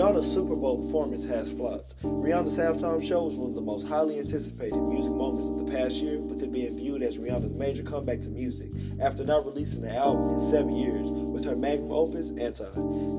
Rihanna's Super Bowl performance has flopped. Rihanna's halftime show was one of the most highly anticipated music moments of the past year, with it being viewed as Rihanna's major comeback to music after not releasing an album in 7 years with her magnum opus, Anti.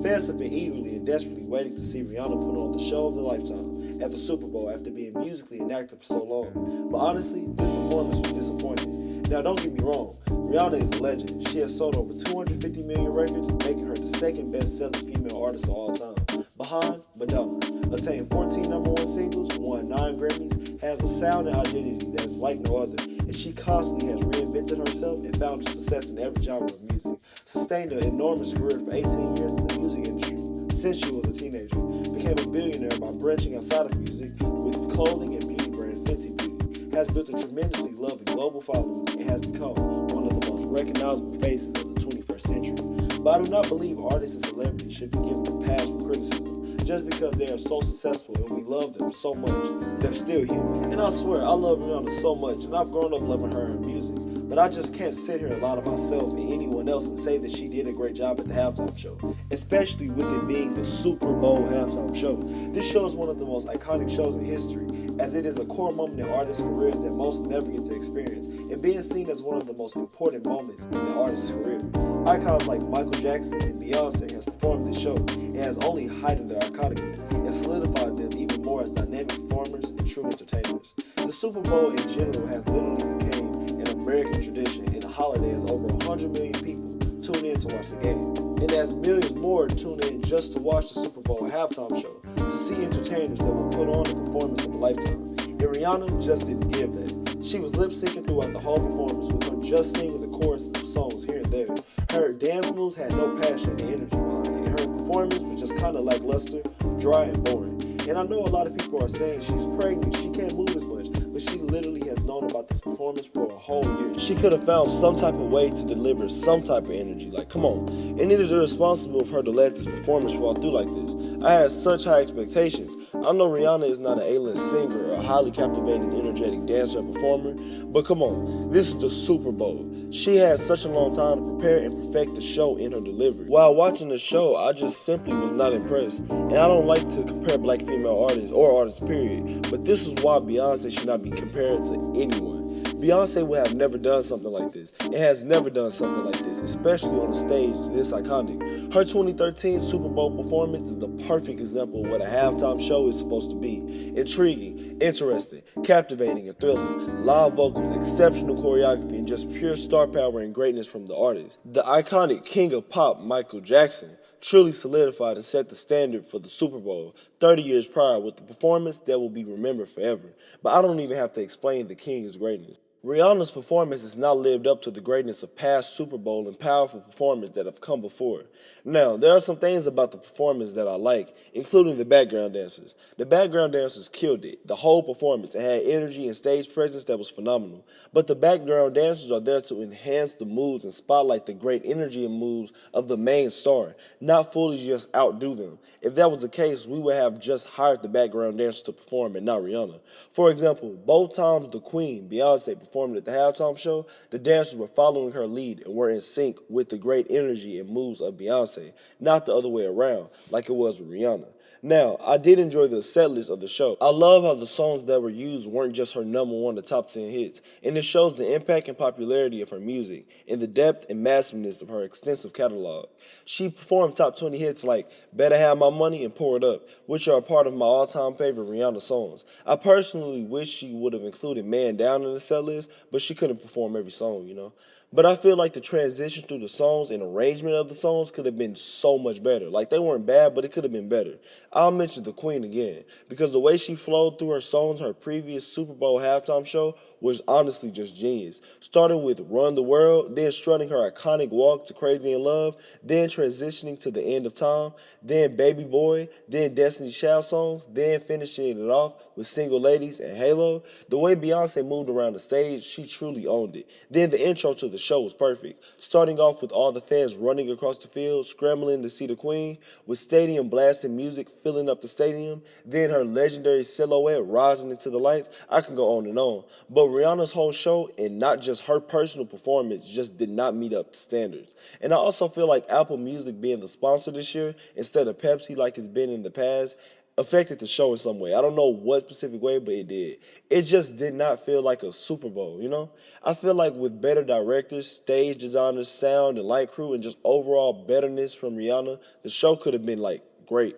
Fans have been eagerly and desperately waiting to see Rihanna put on the show of their lifetime at the Super Bowl after being musically inactive for so long. But honestly, this performance was disappointing. Now don't get me wrong, Rihanna is a legend. She has sold over 250 million records, making her the second best-selling female artist of all time, behind Madonna. Attained 14 number one singles, won 9 Grammys, has a sound and identity that is like no other, and she constantly has reinvented herself and found success in every genre of music. Sustained an enormous career for 18 years in the music industry since she was a teenager. Became a billionaire by branching outside of music with clothing and beauty brand Fenty Beauty. Has built a tremendously loved global following and has become one of the most recognizable faces of the 21st century. But I do not believe artists and celebrities should be given a pass for criticism just because they are so successful and we love them so much. They're still human. And I swear, I love Rihanna so much, and I've grown up loving her and music. But I just can't sit here and lie to myself and anyone else and say that she did a great job at the halftime show, especially with it being the Super Bowl halftime show. This show is one of the most iconic shows in history, as it is a core moment in artists' careers that most never get to experience, and being seen as one of the most important moments in the artist's career. Icons like Michael Jackson and Beyonce has performed this show and has only heightened their iconicness and solidified them even more as dynamic performers and true entertainers. The Super Bowl in general has literally become an American tradition, and the holiday has over 100 million people tune in to watch the game. And as millions more tune in just to watch the Super Bowl halftime show, to see entertainers that will put on a performance of a lifetime. And Rihanna just didn't give that. She was lip syncing throughout the whole performance, with her just singing the choruses of songs here and there. Her dance moves had no passion and energy behind it, and her performance was just kind of lackluster, dry, and boring. And I know a lot of people are saying she's pregnant, she can't move as much, but she literally has known about this performance for a whole year. She could have found some type of way to deliver some type of energy, like come on. And it is irresponsible of her to let this performance fall through like this. I had such high expectations. I know Rihanna is not an A-list singer or a highly captivating, energetic dancer and performer, but come on, this is the Super Bowl. She had such a long time to prepare and perfect the show in her delivery. While watching the show, I just simply was not impressed. And I don't like to compare black female artists or artists period, but this is why Beyonce should not be compared to anyone. Beyonce would have never done something like this, and has never done something like this, especially on a stage this iconic. Her 2013 Super Bowl performance is the perfect example of what a halftime show is supposed to be. Intriguing, interesting, captivating, and thrilling. Live vocals, exceptional choreography, and just pure star power and greatness from the artist. The iconic king of pop, Michael Jackson, truly solidified and set the standard for the Super Bowl 30 years prior with a performance that will be remembered forever. But I don't even have to explain the king's greatness. Rihanna's performance has not lived up to the greatness of past Super Bowl and powerful performances that have come before. Now, there are some things about the performance that I like, including the background dancers. The background dancers killed it, the whole performance, and had energy and stage presence that was phenomenal. But the background dancers are there to enhance the moods and spotlight the great energy and moves of the main star, not fully just outdo them. If that was the case, we would have just hired the background dancers to perform and not Rihanna. For example, both times the Queen, Beyonce, performed at the halftime show, the dancers were following her lead and were in sync with the great energy and moves of Beyonce, not the other way around, like it was with Rihanna. Now, I did enjoy the set list of the show. I love how the songs that were used weren't just her number one to top 10 hits, and it shows the impact and popularity of her music, and the depth and massiveness of her extensive catalog. She performed top 20 hits like Better Have My Money and Pour It Up, which are a part of my all-time favorite Rihanna songs. I personally wish she would have included Man Down in the set list, but she couldn't perform every song, you know. But I feel like the transition through the songs and arrangement of the songs could have been so much better. Like, they weren't bad, but it could have been better. I'll mention the Queen again, because the way she flowed through her songs her previous Super Bowl halftime show was honestly just genius. Starting with Run the World, then strutting her iconic walk to Crazy in Love, then transitioning to The End of Time, then Baby Boy, then Destiny Child songs, then finishing it off with Single Ladies and Halo. The way Beyonce moved around the stage, she truly owned it. Then the intro to the show was perfect. Starting off with all the fans running across the field, scrambling to see the Queen, with stadium blasting music filling up the stadium, then her legendary silhouette rising into the lights, I can go on and on. But Rihanna's whole show, and not just her personal performance, just did not meet up to standards. And I also feel like Apple Music being the sponsor this year, instead of Pepsi like it's been in the past, affected the show in some way. I don't know what specific way, but it did. It just did not feel like a Super Bowl, you know? I feel like with better directors, stage designers, sound and light crew, and just overall betterness from Rihanna, the show could have been like great.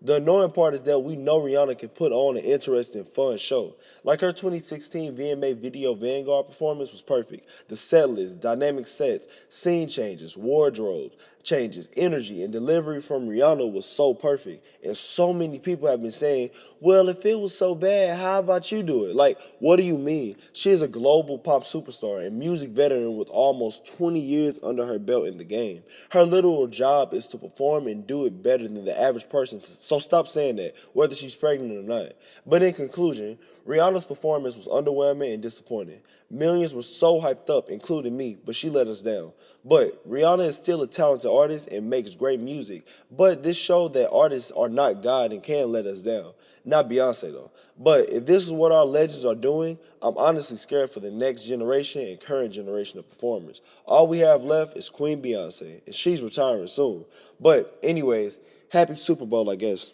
The annoying part is that we know Rihanna can put on an interesting, fun show. Like her 2016 VMA Video Vanguard performance was perfect. The set list, dynamic sets, scene changes, wardrobes, changes, energy, and delivery from Rihanna was so perfect. And so many people have been saying, well, if it was so bad, how about you do it? Like, what do you mean? She is a global pop superstar and music veteran with almost 20 years under her belt in the game. Her literal job is to perform and do it better than the average person. So stop saying that, whether she's pregnant or not. But in conclusion, Rihanna's performance was underwhelming and disappointing. Millions were so hyped up, including me, but she let us down. But Rihanna is still a talented artist and makes great music. But this showed that artists are not God and can let us down. Not Beyonce though. But if this is what our legends are doing, I'm honestly scared for the next generation and current generation of performers. All we have left is Queen Beyonce, and she's retiring soon. But anyways, happy Super Bowl, I guess.